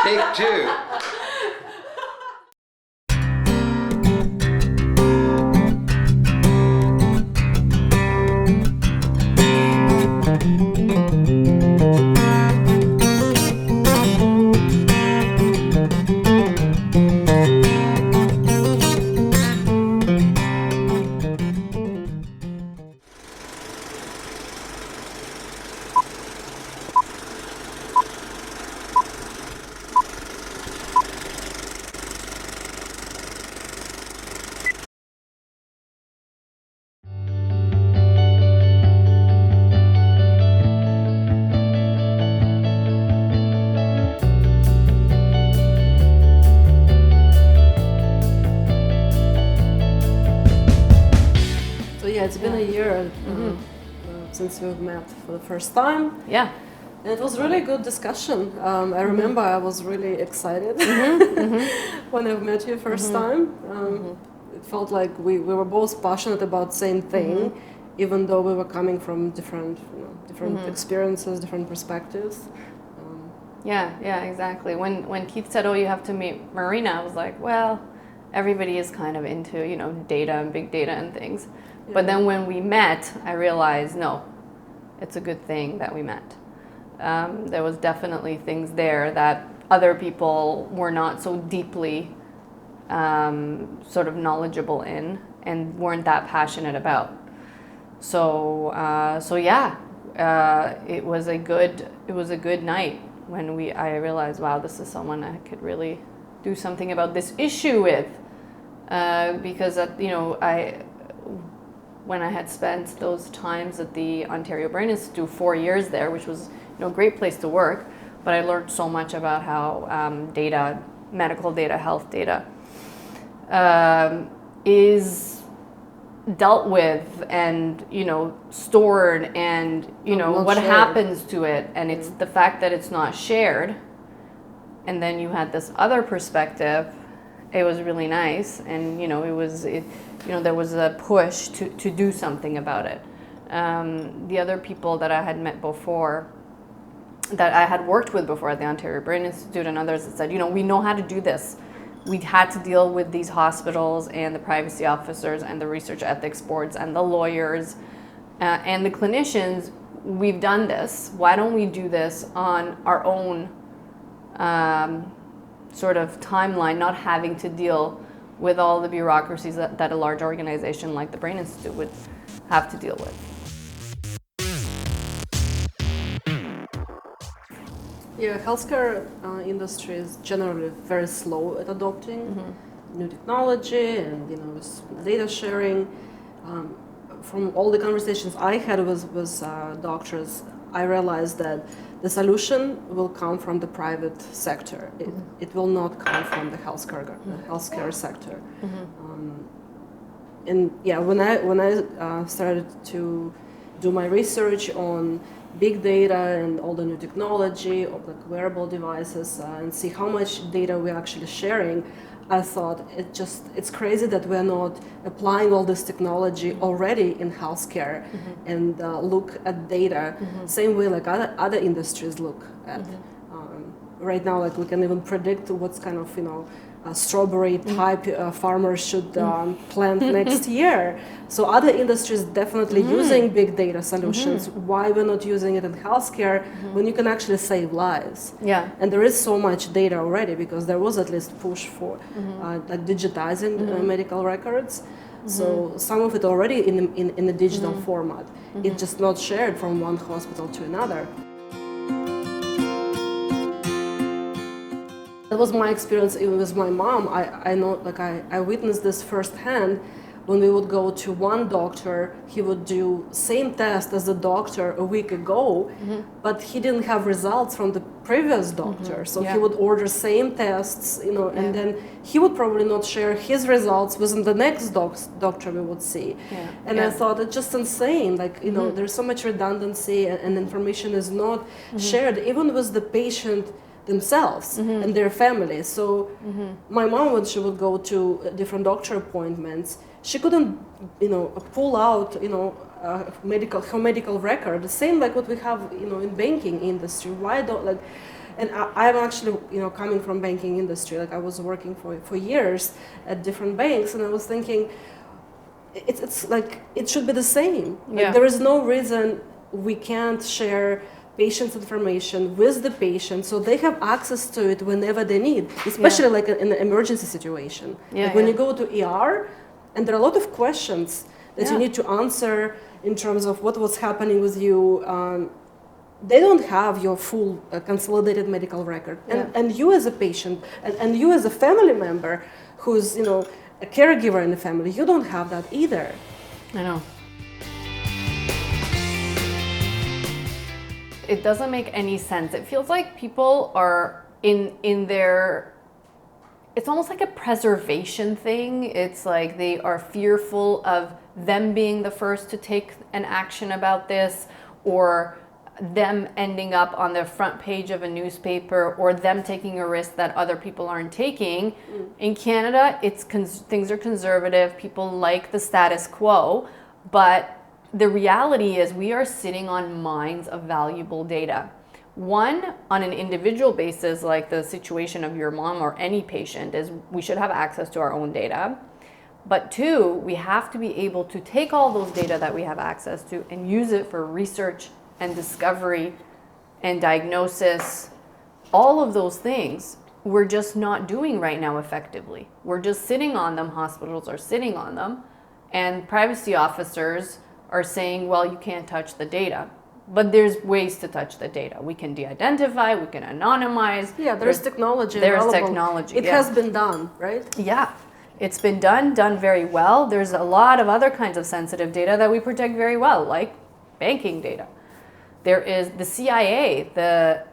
Take two. It's been a year since we've met for the first time. Yeah. And it was really a good discussion. I remember I was really excited when I met you first time. It felt like we were both passionate about the same thing, even though we were coming from different experiences, different perspectives. Yeah, exactly. When Keith said, "Oh, you have to meet Marina," I was like, well, everybody is kind of into, data and big data and things. Yeah. But then when we met, I realized, no, it's a good thing that we met. There was definitely things there that other people were not so deeply sort of knowledgeable in and weren't that passionate about. So it was a good night when I realized, wow, this is someone I could really do something about this issue with, because when I had spent those times at the Ontario Brain Institute, 4 years there, which was a great place to work, but I learned so much about how data, medical data, health data, is dealt with and stored and what shared. Happens to it, and it's the fact that it's not shared. And then you had this other perspective. It was really nice, and there was a push to do something about it. The other people that I had met before, that I had worked with before at the Ontario Brain Institute and others, that said, we know how to do this. We had to deal with these hospitals and the privacy officers and the research ethics boards and the lawyers and the clinicians. We've done this. Why don't we do this on our own sort of timeline, not having to deal with all the bureaucracies that a large organization like the Brain Institute would have to deal with. Yeah, healthcare industry is generally very slow at adopting new technology and with data sharing. From all the conversations I had with doctors, I realized that the solution will come from the private sector. It will not come from the healthcare sector. And yeah, when I started to do my research on big data and all the new technology of like wearable devices and see how much data we're actually sharing, I thought it's crazy that we're not applying all this technology already in healthcare and look at data same way like other industries look at. Right now, like we can even predict what's kind of strawberry type farmers should plant next year. So other industries definitely using big data solutions. Why we're not using it in healthcare when you can actually save lives? Yeah. And there is so much data already because there was at least push for like digitizing medical records. So some of it already in a digital format. It's just not shared from one hospital to another. That was my experience even with my mom. I know, like I witnessed this firsthand. When we would go to one doctor, he would do same test as the doctor a week ago, but he didn't have results from the previous doctor. So he would order same tests, and then he would probably not share his results with the next doctor we would see. And I thought it's just insane. Like, there's so much redundancy and information is not shared, even with the patient themselves and their families. So my mom, when she would go to different doctor appointments, she couldn't, pull out, her medical record, the same like what we have, in banking industry. Why don't like, and I'm actually, coming from banking industry. Like I was working for years at different banks, and I was thinking, it's like it should be the same. Like, there is no reason we can't share patient's information with the patient so they have access to it whenever they need, especially like in an emergency situation. Like when you go to ER, and there are a lot of questions that you need to answer in terms of what was happening with you. They don't have your full consolidated medical record. And you as a patient, and you as a family member who's, a caregiver in the family, you don't have that either. I know. It doesn't make any sense. It feels like people are in their, it's almost like a preservation thing. It's like they are fearful of them being the first to take an action about this, or them ending up on the front page of a newspaper, or them taking a risk that other people aren't taking. In Canada, things are conservative. People like the status quo, but the reality is we are sitting on mines of valuable data. One, on an individual basis, like the situation of your mom or any patient, is we should have access to our own data. But two, we have to be able to take all those data that we have access to and use it for research and discovery and diagnosis. All of those things we're just not doing right now effectively. We're just sitting on them. Hospitals are sitting on them, and privacy officers are saying, well, you can't touch the data. But there's ways to touch the data. We can de-identify, we can anonymize. Yeah, there's technology available. There's technology. It has been done, right? Yeah, it's been done very well. There's a lot of other kinds of sensitive data that we protect very well, like banking data. There is the CIA, the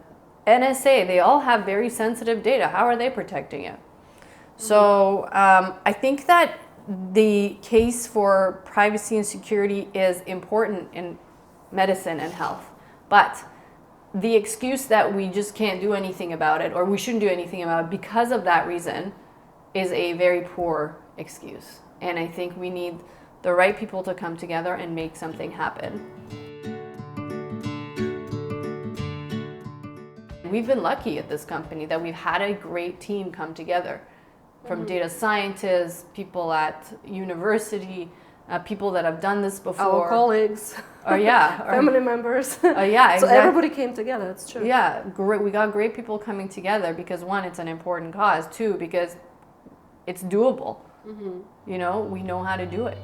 NSA, they all have very sensitive data. How are they protecting it? So I think that the case for privacy and security is important in medicine and health, but the excuse that we just can't do anything about it, or we shouldn't do anything about it because of that reason, is a very poor excuse. And I think we need the right people to come together and make something happen. We've been lucky at this company that we've had a great team come together, from data scientists, people at university, people that have done this before. Our colleagues. Family members. Exactly. So everybody came together, that's true. Yeah, great. We got great people coming together because one, it's an important cause. Two, because it's doable. We know how to do it.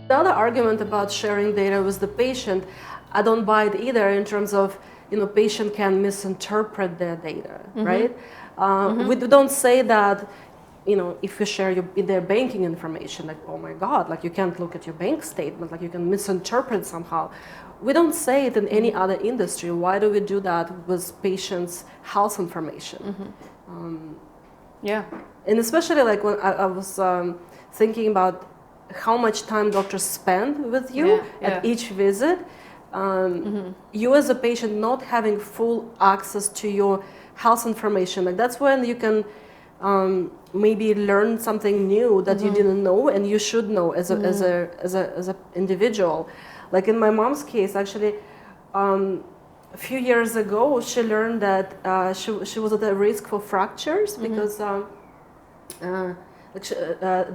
The other argument about sharing data with the patient, I don't buy it either in terms of, patient can misinterpret their data, right? We don't say that, if you share their banking information, like, oh my God, like you can't look at your bank statement, like you can misinterpret somehow. We don't say it in any other industry. Why do we do that with patients' health information? And especially like when I was thinking about how much time doctors spend with you at each visit. You as a patient not having full access to your health information, like that's when you can maybe learn something new that you didn't know and you should know as a individual. Like in my mom's case, actually, a few years ago, she learned that she was at a risk for fractures because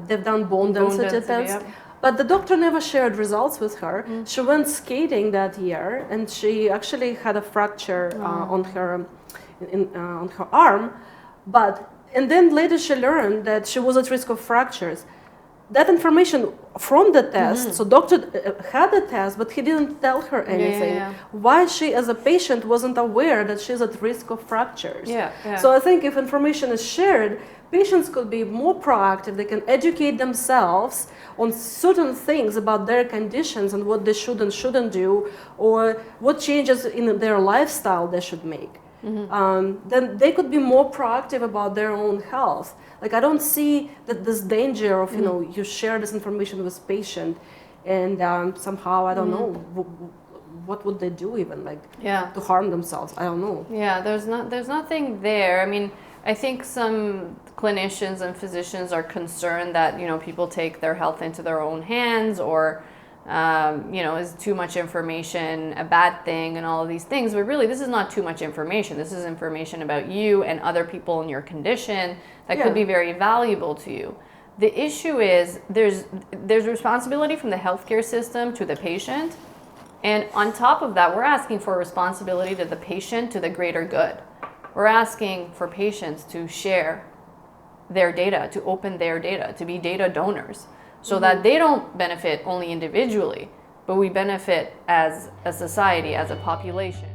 they've done bone density tests. But the doctor never shared results with her. She went skating that year, and she actually had a fracture on her arm. And then later she learned that she was at risk of fractures. That information from the test, so doctor had the test, but he didn't tell her anything. Why she, as a patient, wasn't aware that she's at risk of fractures. So I think if information is shared, patients could be more proactive. They can educate themselves on certain things about their conditions and what they should and shouldn't do, or what changes in their lifestyle they should make. Then they could be more proactive about their own health. Like I don't see that this danger of you share this information with patient, and somehow I don't know what would they do even to harm themselves. I don't know. Yeah, there's nothing there. I mean, I think some clinicians and physicians are concerned that, you know, people take their health into their own hands, or you know, is too much information a bad thing, and all of these things. But really, this is not too much information. This is information about you and other people in your condition that could be very valuable to you. The issue is there's responsibility from the healthcare system to the patient, and on top of that, we're asking for responsibility to the patient, to the greater good. We're asking for patients to share their data, to open their data, to be data donors, so that they don't benefit only individually, but we benefit as a society, as a population.